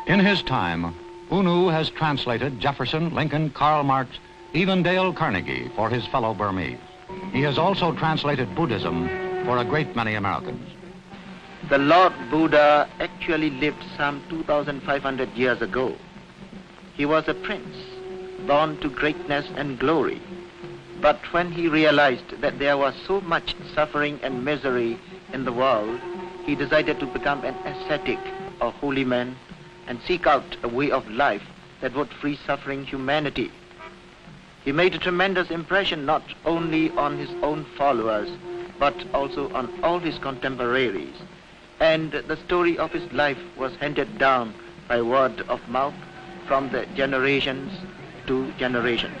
In his time, Unu has translated Jefferson, Lincoln, Karl Marx, even Dale Carnegie for his fellow Burmese. He has also translated Buddhism for a great many Americans. The Lord Buddha actually lived some 2,500 years ago. He was a prince, born to greatness and glory. But when he realized that there was so much suffering and misery in the world, he decided to become an ascetic or holy man and seek out a way of life that would free suffering humanity. He made a tremendous impression not only on his own followers, but also on all his contemporaries. And the story of his life was handed down by word of mouth from the generations to generations.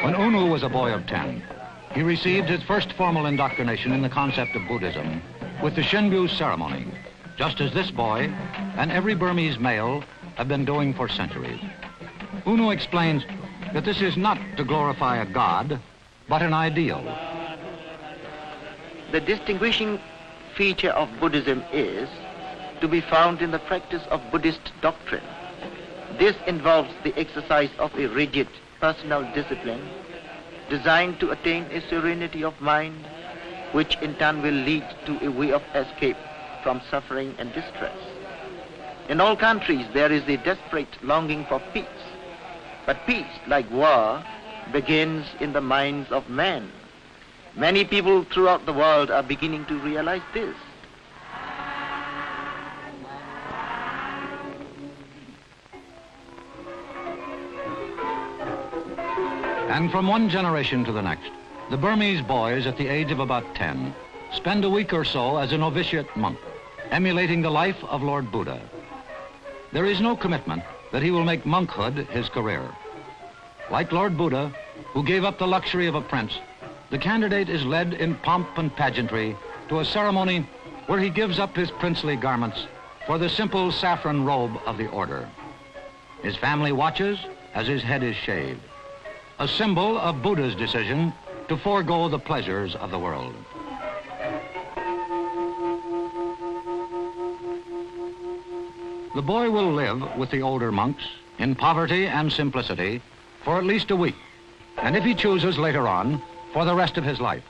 When Unu was a boy of 10, he received his first formal indoctrination in the concept of Buddhism with the Shinbu ceremony, just as this boy and every Burmese male have been doing for centuries. Unu explains that this is not to glorify a god, but an ideal. The distinguishing feature of Buddhism is to be found in the practice of Buddhist doctrine. This involves the exercise of a rigid personal discipline designed to attain a serenity of mind, which in turn will lead to a way of escape from suffering and distress. In all countries, there is a desperate longing for peace. But peace, like war, begins in the minds of men. Many people throughout the world are beginning to realize this. And from one generation to the next, the Burmese boys at the age of about 10 spend a week or so as a novitiate monk, emulating the life of Lord Buddha. There is no commitment that he will make monkhood his career. Like Lord Buddha, who gave up the luxury of a prince, the candidate is led in pomp and pageantry to a ceremony where he gives up his princely garments for the simple saffron robe of the order. His family watches as his head is shaved, a symbol of Buddha's decision to forego the pleasures of the world. The boy will live with the older monks in poverty and simplicity for at least a week, and if he chooses later on, for the rest of his life.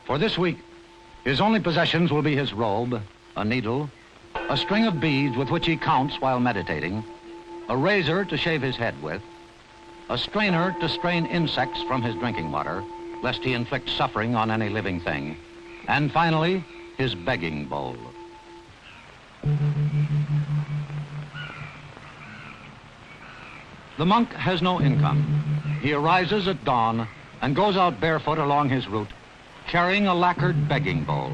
For this week, his only possessions will be his robe, a needle, a string of beads with which he counts while meditating, a razor to shave his head with, a strainer to strain insects from his drinking water, lest he inflict suffering on any living thing, and finally, his begging bowl. The monk has no income. He arises at dawn and goes out barefoot along his route, carrying a lacquered begging bowl.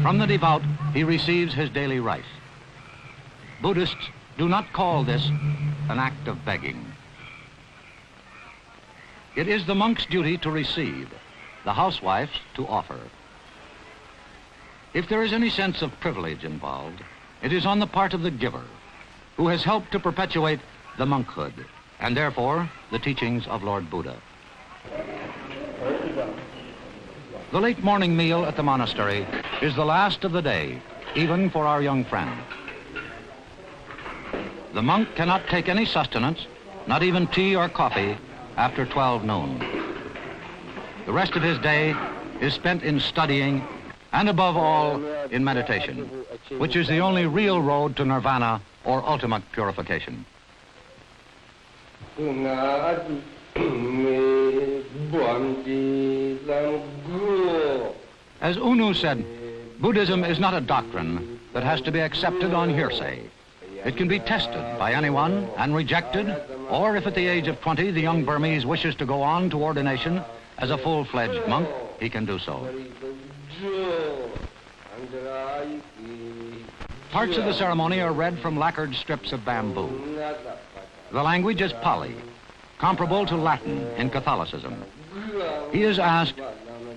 From the devout, he receives his daily rice. Buddhists do not call this an act of begging. It is the monk's duty to receive, the housewife's to offer. If there is any sense of privilege involved, it is on the part of the giver, who has helped to perpetuate the monkhood, and therefore the teachings of Lord Buddha. The late morning meal at the monastery is the last of the day, even for our young friend. The monk cannot take any sustenance, not even tea or coffee, after 12 noon. The rest of his day is spent in studying and above all in meditation, which is the only real road to nirvana or ultimate purification. As Unu said, Buddhism is not a doctrine that has to be accepted on hearsay. It can be tested by anyone and rejected, or if at the age of 20 the young Burmese wishes to go on to ordination as a full-fledged monk, he can do so. Parts of the ceremony are read from lacquered strips of bamboo. The language is Pali. comparable to Latin in Catholicism. He is asked,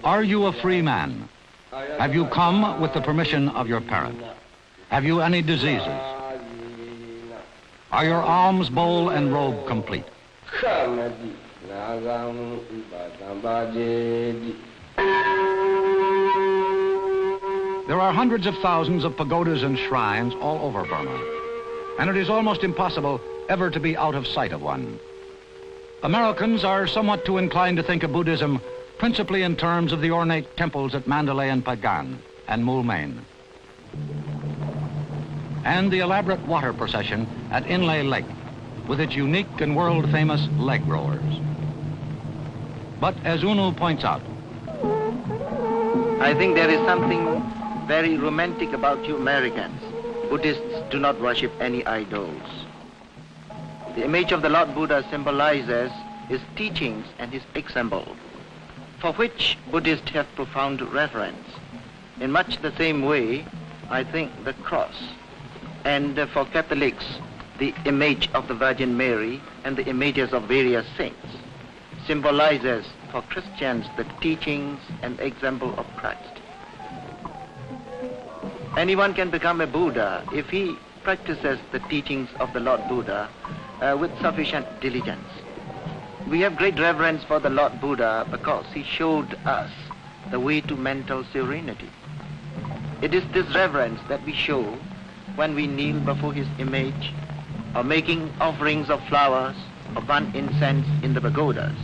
"Are you a free man? Have you come with the permission of your parents? Have you any diseases? Are your alms bowl and robe complete?" There are hundreds of thousands of pagodas and shrines all over Burma, and it is almost impossible ever to be out of sight of one. Americans are somewhat too inclined to think of Buddhism principally in terms of the ornate temples at Mandalay and Pagan and Moulmein, and the elaborate water procession at Inlay Lake with its unique and world-famous leg rowers. But as Unu points out, I think there is something very romantic about you Americans. Buddhists do not worship any idols. The image of the Lord Buddha symbolizes his teachings and his example, for which Buddhists have profound reverence. In much the same way, I think the cross, and for Catholics, the image of the Virgin Mary and the images of various saints, symbolizes for Christians the teachings and example of Christ. Anyone can become a Buddha if he practices the teachings of the Lord Buddha with sufficient diligence. We have great reverence for the Lord Buddha because he showed us the way to mental serenity. It is this reverence that we show when we kneel before his image, or making offerings of flowers or burn incense in the pagodas.